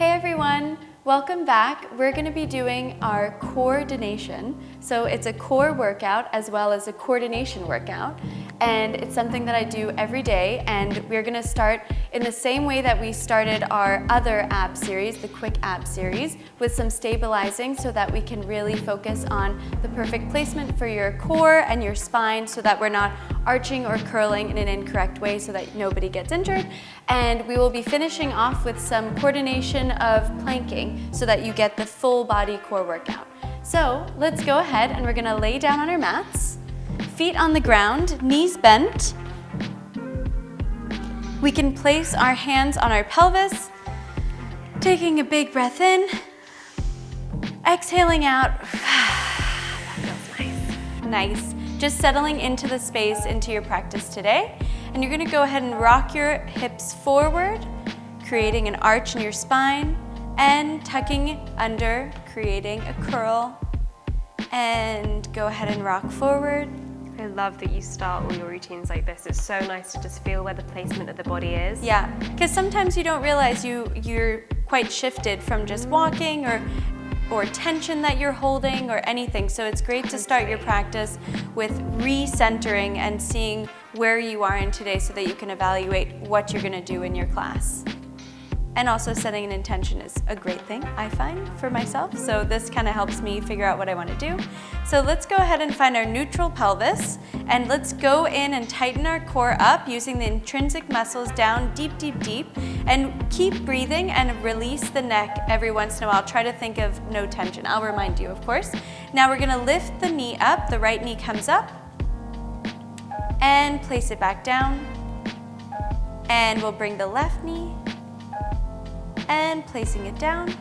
Hey everyone, welcome back. We're going to be doing our coordination. So it's a core workout as well as a coordination workout. And it's something that I do every day, and we're going to start in the same way that we started our other ab series, the quick ab series, with some stabilizing so that we can really focus on the perfect placement for your core and your spine so that we're not arching or curling in an incorrect way so that nobody gets injured. And we will be finishing off with some coordination of planking so that you get the full body core workout. So let's go ahead and we're going to lay down on our mats. Feet on the ground, knees bent. We can place our hands on our pelvis, taking a big breath in, exhaling out. That feels nice. Nice. Just settling into the space into your practice today. And you're going to go ahead and rock your hips forward, creating an arch in your spine, and tucking under, creating a curl. And go ahead and rock forward. I love that you start all your routines like this. It's so nice to just feel where the placement of the body is. Yeah, because sometimes you don't realize you're quite shifted from just walking or tension that you're holding or anything. So it's great to start your practice with recentering and seeing where you are in today so that you can evaluate what you're going to do in your class. And also setting an intention is a great thing, I find, for myself. So this kind of helps me figure out what I want to do. So let's go ahead and find our neutral pelvis. And let's go in and tighten our core up using the intrinsic muscles down deep, deep, deep. And keep breathing and release the neck every once in a while. Try to think of no tension. I'll remind you, of course. Now we're going to lift the knee up. The right knee comes up. And place it back down. And we'll bring the left knee. And placing it down,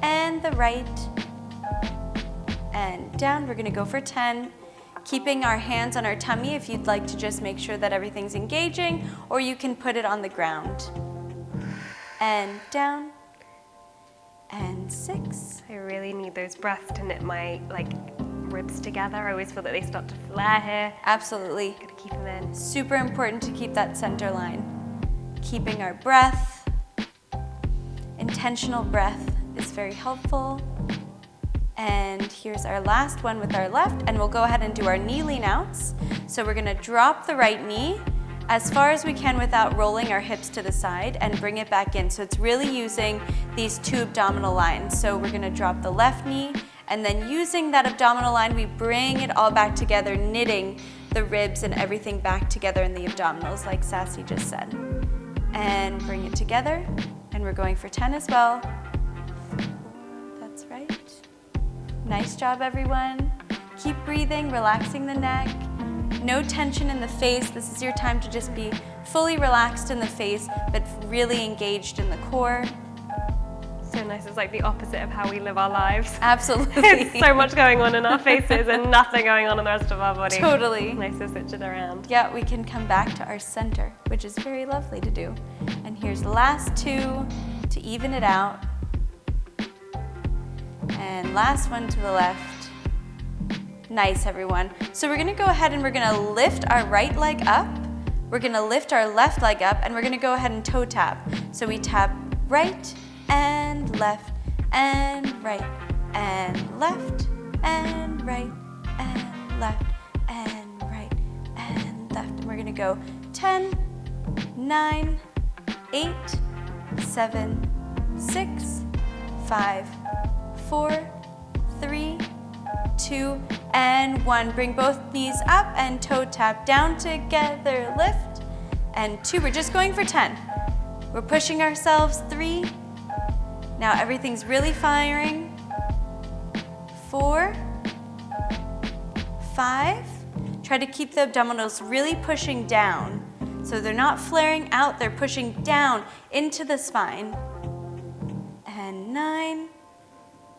and the right, and down. We're gonna go for 10, keeping our hands on our tummy if you'd like to just make sure that everything's engaging, or you can put it on the ground. And down, and 6. I really need those breaths to knit my ribs together. I always feel that they start to flare here. Absolutely. Gotta keep them in. Super important to keep that center line. Keeping our breath. Intentional breath is very helpful. And here's our last one with our left, and we'll go ahead and do our knee lean outs. So we're gonna drop the right knee as far as we can without rolling our hips to the side and bring it back in. So it's really using these two abdominal lines. So we're gonna drop the left knee, and then using that abdominal line, we bring it all back together, knitting the ribs and everything back together in the abdominals, like Sassy just said. And bring it together. And we're going for 10 as well. That's right. Nice job, everyone. Keep breathing, relaxing the neck. No tension in the face. This is your time to just be fully relaxed in the face, but really engaged in the core. So nice. It's like the opposite of how we live our lives. Absolutely. There's so much going on in our faces and nothing going on in the rest of our body. Totally. Nice to switch it around. Yeah, we can come back to our center, which is very lovely to do. And here's the last 2 to even it out. And last one to the left. Nice, everyone. So we're gonna go ahead and we're gonna lift our right leg up. We're gonna lift our left leg up, and we're gonna go ahead and toe tap. So we tap right, and left, and right, and left, and right, and left, and right, and left. And we're gonna go 10, 9, 8, 7, 6, 5, 4, 3, 2, and 1. Bring both knees up and toe tap down together, lift, and 2. We're just going for 10. We're pushing ourselves, 3. Now everything's really firing. 4, 5. Try to keep the abdominals really pushing down. So they're not flaring out, they're pushing down into the spine. And 9.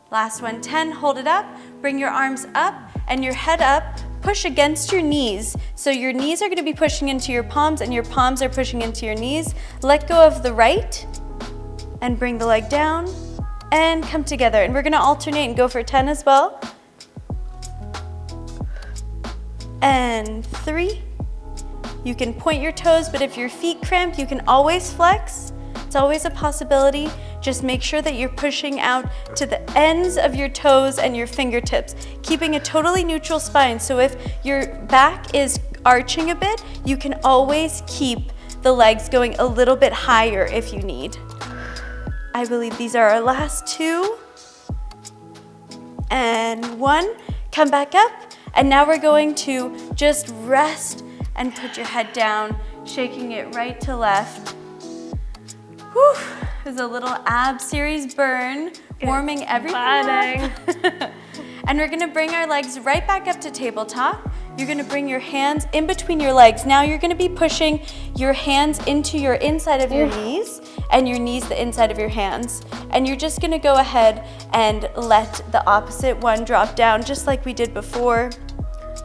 Last one, 10. Hold it up. Bring your arms up and your head up. Push against your knees. So your knees are going to be pushing into your palms and your palms are pushing into your knees. Let go of the right. And bring the leg down and come together. And we're gonna alternate and go for 10 as well. And 3. You can point your toes, but if your feet cramp, you can always flex. It's always a possibility. just make sure that you're pushing out to the ends of your toes and your fingertips, keeping a totally neutral spine. So if your back is arching a bit, you can always keep the legs going a little bit higher if you need. I believe these are our last 2. And 1, come back up. And now we're going to just rest and put your head down, shaking it right to left. Whew, there's a little ab series burn, warming everything up. And we're gonna bring our legs right back up to tabletop. You're gonna bring your hands in between your legs. Now you're gonna be pushing your hands into your inside of your knees and your knees the inside of your hands. And you're just gonna go ahead and let the opposite one drop down just like we did before.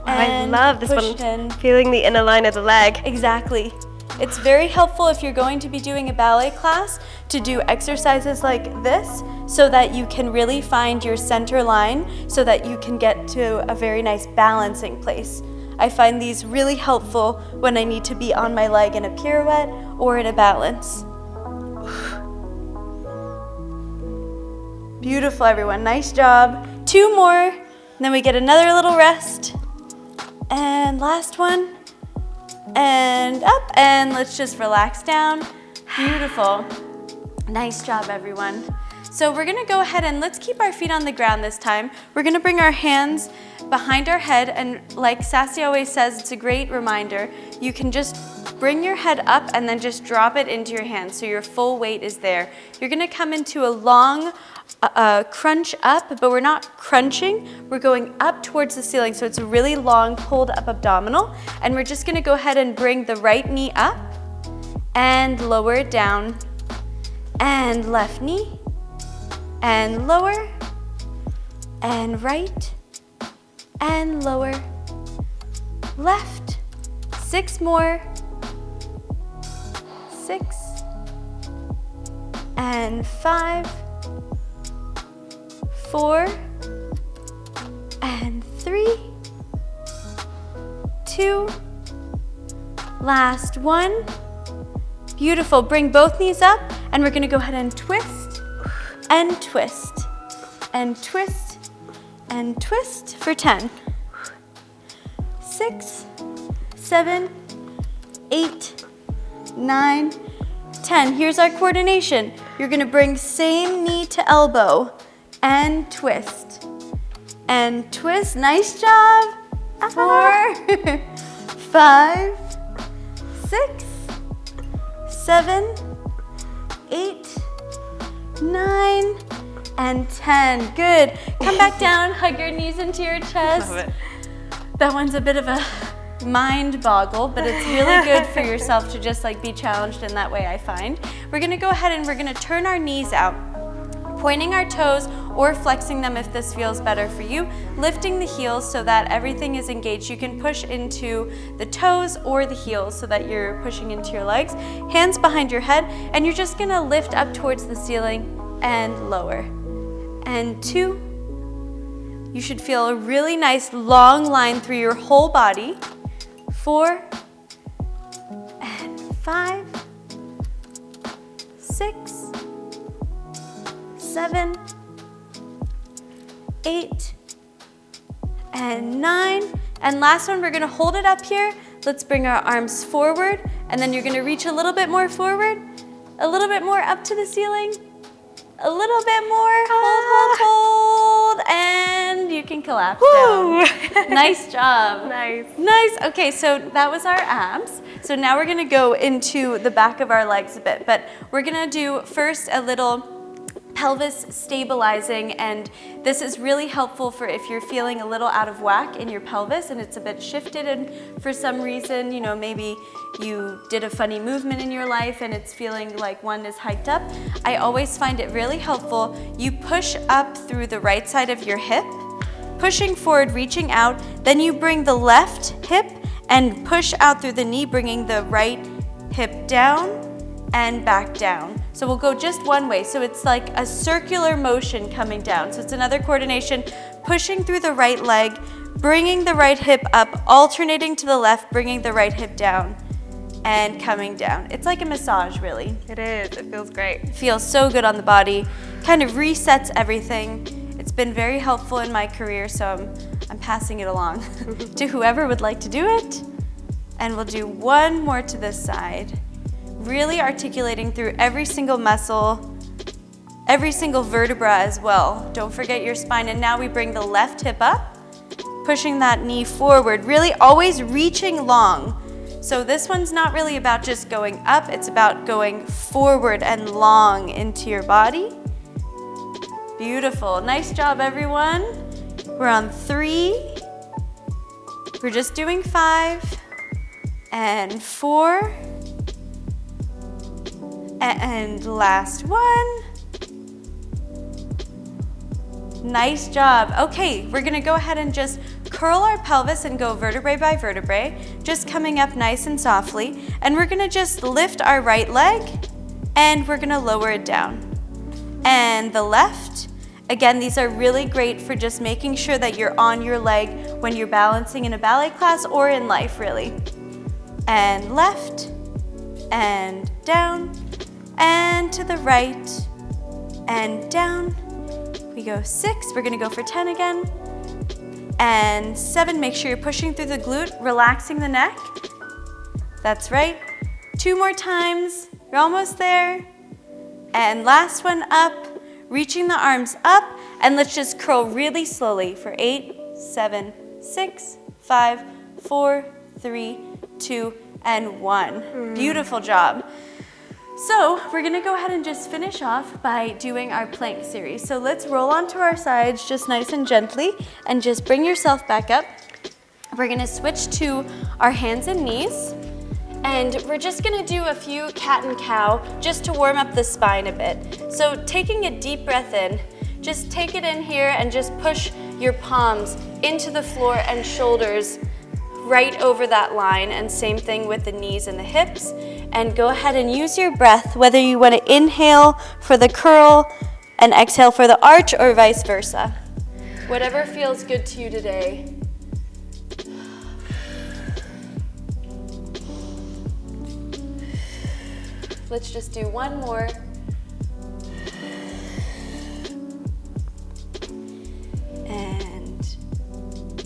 I love this one, feeling the inner line of the leg. Exactly. It's very helpful if you're going to be doing a ballet class to do exercises like this so that you can really find your center line so that you can get to a very nice balancing place. I find these really helpful when I need to be on my leg in a pirouette or in a balance. Beautiful, everyone. Nice job. 2 more, then we get another little rest. And last one. And up, and let's just relax down. Beautiful. Nice job, everyone. So we're gonna go ahead and let's keep our feet on the ground this time. We're gonna bring our hands behind our head, and like Sassy always says, it's a great reminder, you can just bring your head up and then just drop it into your hands so your full weight is there. You're gonna come into a long crunch up, but we're not crunching, we're going up towards the ceiling, so it's a really long pulled up abdominal, and we're just gonna go ahead and bring the right knee up and lower it down, and left knee, and lower, and right, and lower, left, 6 more, 6, and 5, 4, and 3, 2, last 1. Beautiful. Bring both knees up, and we're gonna go ahead and twist, and twist, and twist, and twist for 10. 6, 7, 8, 9, 10. Here's our coordination. You're gonna bring same knee to elbow, and twist, and twist. Nice job. 4, 5, 6, 7, 8, 9, and 10. Good. Come back down, hug your knees into your chest. Love it. That one's a bit of a mind boggle, but it's really good for yourself to just like be challenged in that way, I find. We're gonna go ahead and we're gonna turn our knees out, pointing our toes or flexing them if this feels better for you, lifting the heels so that everything is engaged. You can push into the toes or the heels so that you're pushing into your legs. Hands behind your head, and you're just gonna lift up towards the ceiling and lower. And 2, you should feel a really nice long line through your whole body. 4, and 5, 6, 7, 8, and 9. And last one, we're gonna hold it up here. Let's bring our arms forward, and then you're gonna reach a little bit more forward, a little bit more up to the ceiling, a little bit more, hold, and you can collapse down. Nice job. Nice. Nice. Okay, so that was our abs. So now we're gonna go into the back of our legs a bit, but we're gonna do first a little pelvis stabilizing, and this is really helpful for if you're feeling a little out of whack in your pelvis and it's a bit shifted, and for some reason, you know, maybe you did a funny movement in your life and it's feeling like one is hiked up. I always find it really helpful. You push up through the right side of your hip, pushing forward, reaching out, then you bring the left hip and push out through the knee, bringing the right hip down and back down. So we'll go just one way. So it's like a circular motion coming down. So it's another coordination, pushing through the right leg, bringing the right hip up, alternating to the left, bringing the right hip down, and coming down. It's like a massage, really. It is, it feels great. It feels so good on the body, kind of resets everything. It's been very helpful in my career, so I'm passing it along to whoever would like to do it. And we'll do one more to this side. Really articulating through every single muscle, every single vertebra as well. Don't forget your spine. And now we bring the left hip up, pushing that knee forward, really always reaching long. So this one's not really about just going up, it's about going forward and long into your body. Beautiful. Nice job, everyone. We're on 3. We're just doing 5 and 4. And last one. Nice job. Okay, we're gonna go ahead and just curl our pelvis and go vertebrae by vertebrae, just coming up nice and softly. And we're gonna just lift our right leg and we're gonna lower it down. And the left. Again, these are really great for just making sure that you're on your leg when you're balancing in a ballet class or in life, really. And left, and down, and to the right, and down. We go 6, we're gonna go for 10 again. And 7, make sure you're pushing through the glute, relaxing the neck. That's right. 2 more times, you're almost there. And last one up, reaching the arms up, and let's just curl really slowly for 8, 7, 6, 5, 4, 3, 2, and 1. Beautiful job. So we're gonna go ahead and just finish off by doing our plank series. So let's roll onto our sides just nice and gently and just bring yourself back up. We're gonna switch to our hands and knees. And we're just gonna do a few cat and cow just to warm up the spine a bit. So taking a deep breath in, just take it in here and just push your palms into the floor and shoulders right over that line, and same thing with the knees and the hips. And go ahead and use your breath, whether you want to inhale for the curl and exhale for the arch or vice versa. Whatever feels good to you today. Let's just do one more. And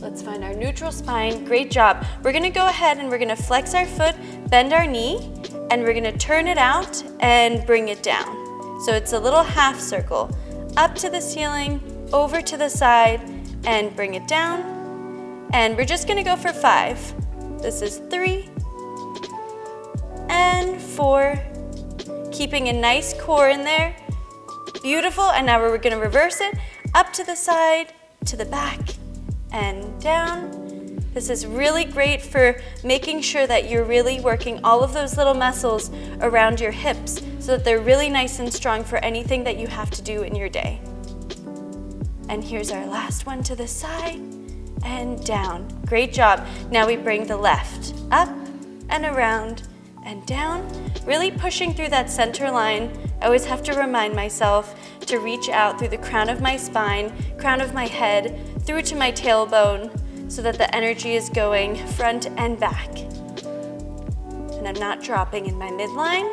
let's find our neutral spine. Great job. We're gonna go ahead and we're gonna flex our foot, bend our knee, and we're gonna turn it out and bring it down. So it's a little half circle. Up to the ceiling, over to the side, and bring it down. And we're just gonna go for 5. This is 3 and 4. Keeping a nice core in there. Beautiful, and now we're gonna reverse it. Up to the side, to the back, and down. This is really great for making sure that you're really working all of those little muscles around your hips so that they're really nice and strong for anything that you have to do in your day. And here's our last one to the side and down. Great job. Now we bring the left up and around and down, really pushing through that center line. I always have to remind myself to reach out through the crown of my spine, crown of my head, through to my tailbone, so that the energy is going front and back. And I'm not dropping in my midline.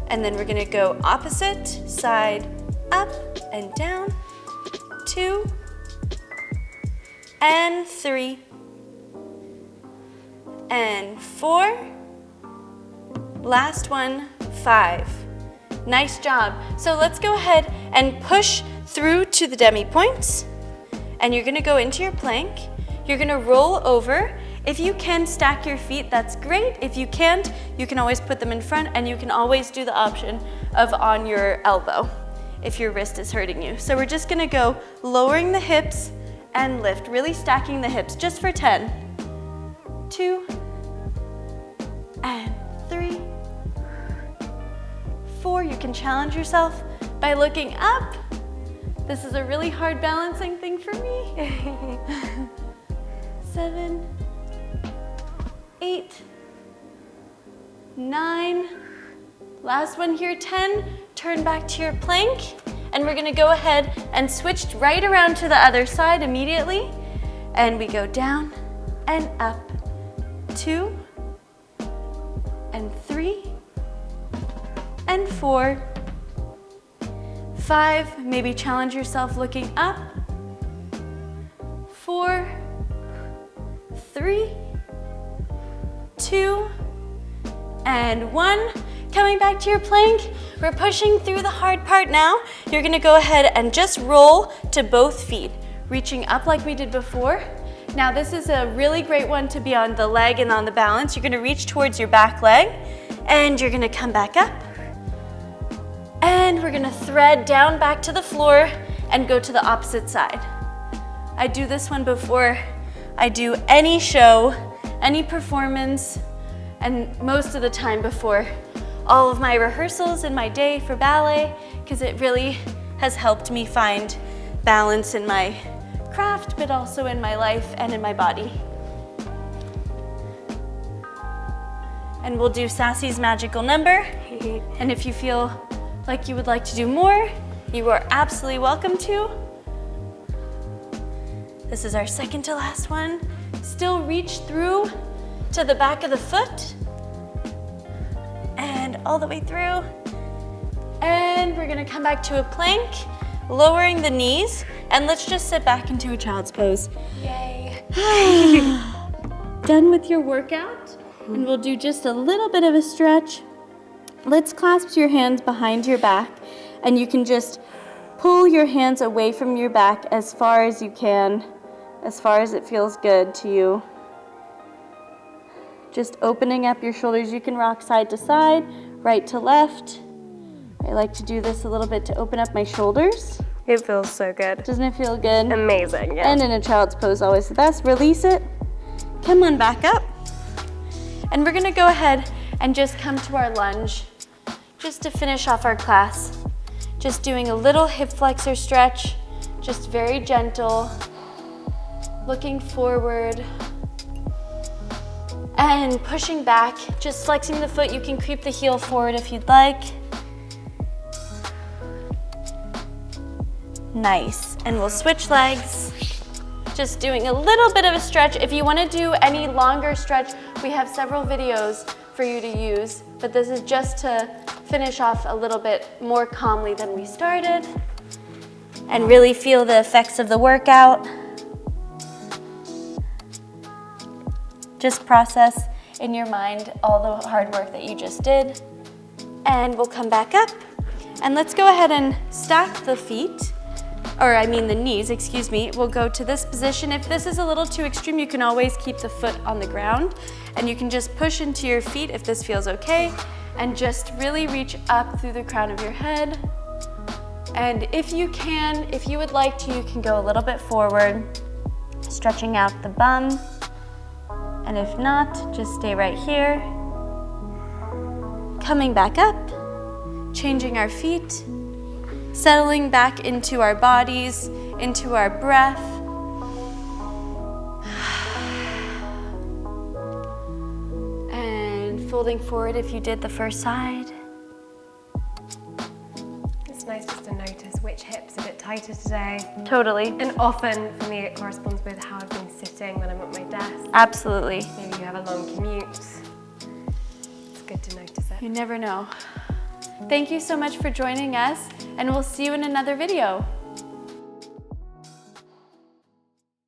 And then we're gonna go opposite side, up and down, 2 and 3 and 4. Last one, 5. Nice job. So let's go ahead and push through to the demi-points. And you're gonna go into your plank. You're gonna roll over. If you can stack your feet, that's great. If you can't, you can always put them in front, and you can always do the option of on your elbow if your wrist is hurting you. So we're just gonna go lowering the hips and lift, really stacking the hips just for 10. 2 and 3. 4, you can challenge yourself by looking up. This is a really hard balancing thing for me. 7, 8, 9. Last one here, 10. Turn back to your plank, and we're gonna go ahead and switch right around to the other side immediately. And we go down and up, 2 and 3 and 4, 5, maybe challenge yourself looking up, 4, 3, 2, and 1. Coming back to your plank, we're pushing through the hard part now. You're gonna go ahead and just roll to both feet, reaching up like we did before. Now this is a really great one to be on the leg and on the balance. You're gonna reach towards your back leg, and you're gonna come back up. And we're gonna thread down back to the floor and go to the opposite side. I do this one before I do any show, any performance, and most of the time before all of my rehearsals in my day for ballet, because it really has helped me find balance in my craft, but also in my life and in my body. And we'll do Sassy's magical number. And if you feel like you would like to do more, you are absolutely welcome to. This is our second to last one. Still reach through to the back of the foot and all the way through. And we're gonna come back to a plank, lowering the knees, and let's just sit back into a child's pose. Yay. Done with your workout, and we'll do just a little bit of a stretch. Let's clasp your hands behind your back, and you can just pull your hands away from your back as far as you can, as far as it feels good to you. Just opening up your shoulders. You can rock side to side, right to left. I like to do this a little bit to open up my shoulders. It feels so good. Doesn't it feel good? Amazing, yeah. And in a child's pose, always the best. Release it. Come on back up. And we're gonna go ahead and just come to our lunge, just to finish off our class. Just doing a little hip flexor stretch, just very gentle, looking forward, and pushing back, just flexing the foot. You can creep the heel forward if you'd like. Nice, and we'll switch legs. Just doing a little bit of a stretch. If you wanna do any longer stretch, we have several videos for you to use, but this is just to finish off a little bit more calmly than we started and really feel the effects of the workout. Just process in your mind all the hard work that you just did. And we'll come back up. And let's go ahead and stack the feet, or I mean the knees, excuse me. We'll go to this position. If this is a little too extreme, you can always keep the foot on the ground, and you can just push into your feet if this feels okay, and just really reach up through the crown of your head. And if you can, if you would like to, you can go a little bit forward, stretching out the bum. And if not, just stay right here. Coming back up, changing our feet, settling back into our bodies, into our breath. And folding forward if you did the first side. It's nice just to notice which hip's a bit tighter today. Totally. And often for me it corresponds with how I've been sitting when I'm at my desk. Absolutely. Maybe you have a long commute. It's good to notice it. You never know. Thank you so much for joining us, and we'll see you in another video.